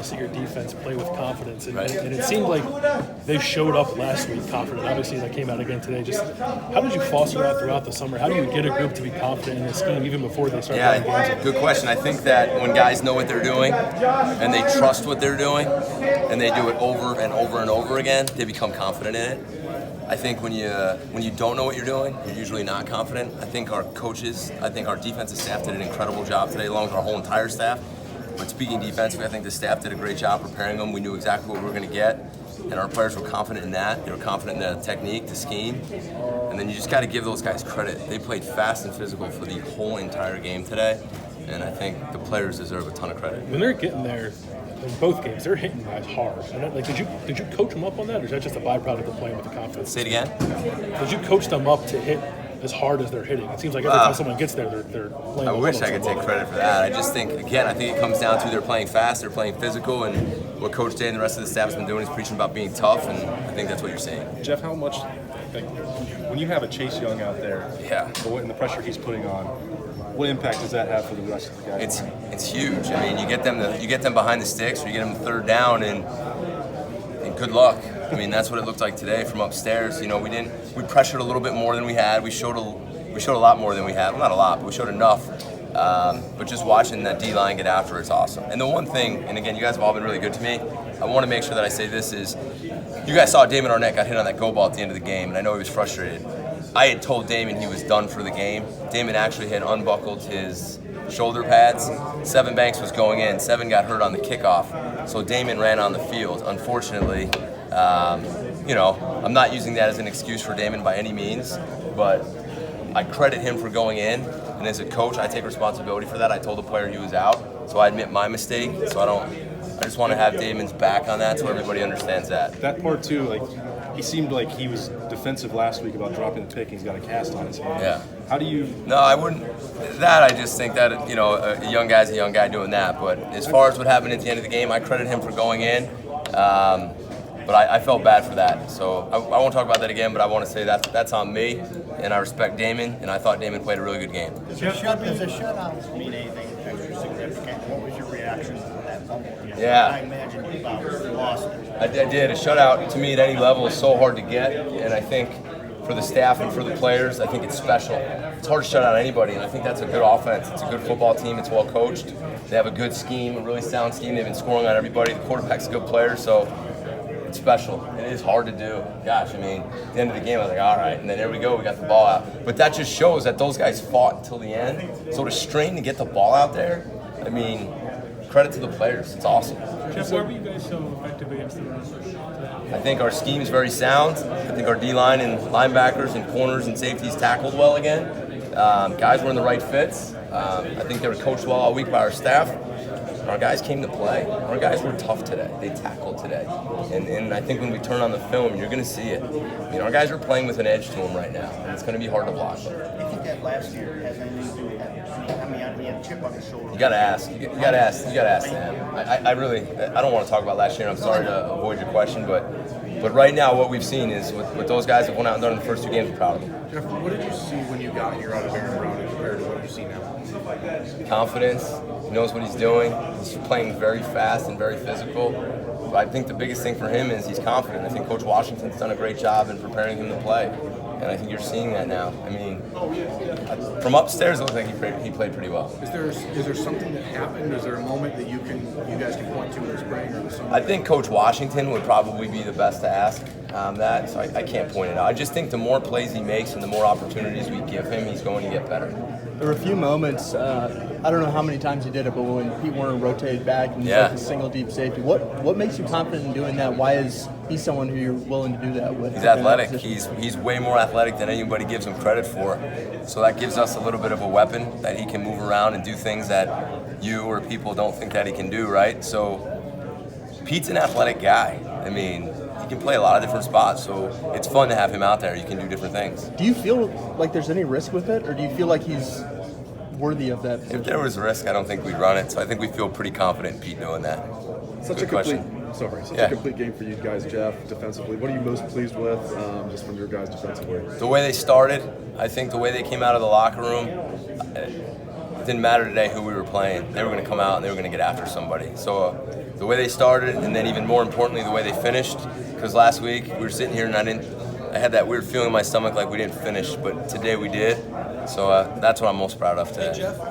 see your defense play with confidence, and it seemed like they showed up last week confident. Obviously, that came out again today. Just how did you foster that throughout the summer? How do you get a group to be confident in this game even before they start playing games? Good question. I think that when guys know what they're doing and they trust what they're doing and they do it over and over and over again, they become confident in it. I think when you don't know what you're doing, you're usually not confident. I think our coaches, I think our defensive staff did an incredible job today, along with our whole entire staff. But speaking defensively, I think the staff did a great job preparing them. We knew exactly what we were going to get, and our players were confident in that. They were confident in the technique, the scheme, and then you just got to give those guys credit. They played fast and physical for the whole entire game today, and I think the players deserve a ton of credit. When they're getting there, in both games, they're hitting guys hard. And did you coach them up on that, or is that just a byproduct of playing with the confidence? Say it again? Did you coach them up to hit as hard as they're hitting? It seems like every time someone gets there, they're playing. I wish I could take credit for that. I just think, again, I think it comes down to they're playing fast, they're playing physical, and what Coach Day and the rest of the staff has been doing is preaching about being tough, and I think that's what you're seeing. Jeff, how much, when you have a Chase Young out there, and the pressure he's putting on, what impact does that have for the rest of the guys? It's huge. I mean, you get them behind the sticks, or you get them third down, and good luck. I mean, that's what it looked like today from upstairs. You know, we pressured a little bit more than we had. We showed a lot more than we had. Well, not a lot, but we showed enough. But just watching that D-line get after it's awesome. And the one thing, and again, you guys have all been really good to me, I want to make sure that I say this is, you guys saw Damon Arnett got hit on that go ball at the end of the game, and I know he was frustrated. I had told Damon he was done for the game. Damon actually had unbuckled his shoulder pads. Seven Banks was going in. Seven got hurt on the kickoff, so Damon ran on the field. Unfortunately, I'm not using that as an excuse for Damon by any means, but I credit him for going in, and as a coach, I take responsibility for that. I told the player he was out, so I admit my mistake. So I just want to have Damon's back on that so everybody understands that. That part too, he seemed like he was defensive last week about dropping the pick, and he's got a cast on his hand. Yeah. How do you? No, I wouldn't. I just think that, a young guy's a young guy doing that. But as far as what happened at the end of the game, I credit him for going in. But I felt bad for that. So I won't talk about that again, but I want to say that's on me, and I respect Damon, and I thought Damon played a really good game. Does a shutout mean anything extra significant? What was your reaction to that fumble? Yeah. I imagine you lost it. I did. A shutout, to me, at any level is so hard to get, and I think for the staff and for the players, I think it's special. It's hard to shut out anybody, and I think that's a good offense. It's a good football team. It's well coached. They have a good scheme, a really sound scheme. They've been scoring on everybody. The quarterback's a good player, so it's special. It is hard to do. Gosh, I mean, at the end of the game, I was like, all right, and then there we go. We got the ball out. But that just shows that those guys fought until the end. So to strain to get the ball out there, I mean, credit to the players. It's awesome. Jeff, why were you guys so effective against the run? I think our scheme is very sound. I think our D-line and linebackers and corners and safeties tackled well again. Guys were in the right fits. I think they were coached well all week by our staff. Our guys came to play. Our guys were tough today. They tackled today. And I think when we turn on the film, you're going to see it. I mean, our guys are playing with an edge to them right now, and it's going to be hard to block. Do you think that last year has anything to do with that? I mean, he had a chip on his shoulder. You got to ask. You got to ask them. I don't want to talk about last year. I'm sorry to avoid your question, but right now what we've seen is with those guys that went out and done in the first two games, we're proud of them. Jeff, what did you see when you got here out of Aaron Brown compared to what you see now? Confidence. He knows what he's doing. He's playing very fast and very physical. But I think the biggest thing for him is he's confident. I think Coach Washington's done a great job in preparing him to play. And I think you're seeing that now. I mean, from upstairs, it looks like he played pretty well. Is there something that happened? Is there a moment that you guys can point to in the spring or the summer? I think Coach Washington would probably be the best to ask that, so I can't point it out. I just think the more plays he makes and the more opportunities we give him, he's going to get better. There were a few moments, I don't know how many times he did it, but when Pete Werner rotated back and like a single deep safety, what makes you confident in doing that? Why is he someone who you're willing to do that with? He's athletic. He's way more athletic than anybody gives him credit for. So that gives us a little bit of a weapon that he can move around and do things that you or people don't think that he can do, right? So Pete's an athletic guy. I mean, he can play a lot of different spots, so it's fun to have him out there. You can do different things. Do you feel like there's any risk with it, or do you feel like he's worthy of that position? If there was risk, I don't think we'd run it, so I think we feel pretty confident in Pete doing that. Such a complete game for you guys, Jeff, defensively. What are you most pleased with just from your guys defensively? The way they started, I think the way they came out of the locker room, didn't matter today who we were playing. They were going to come out and they were going to get after somebody. So the way they started, and then even more importantly, the way they finished. Because last week we were sitting here and I had that weird feeling in my stomach like we didn't finish, but today we did. So that's what I'm most proud of today. Hey Jeff,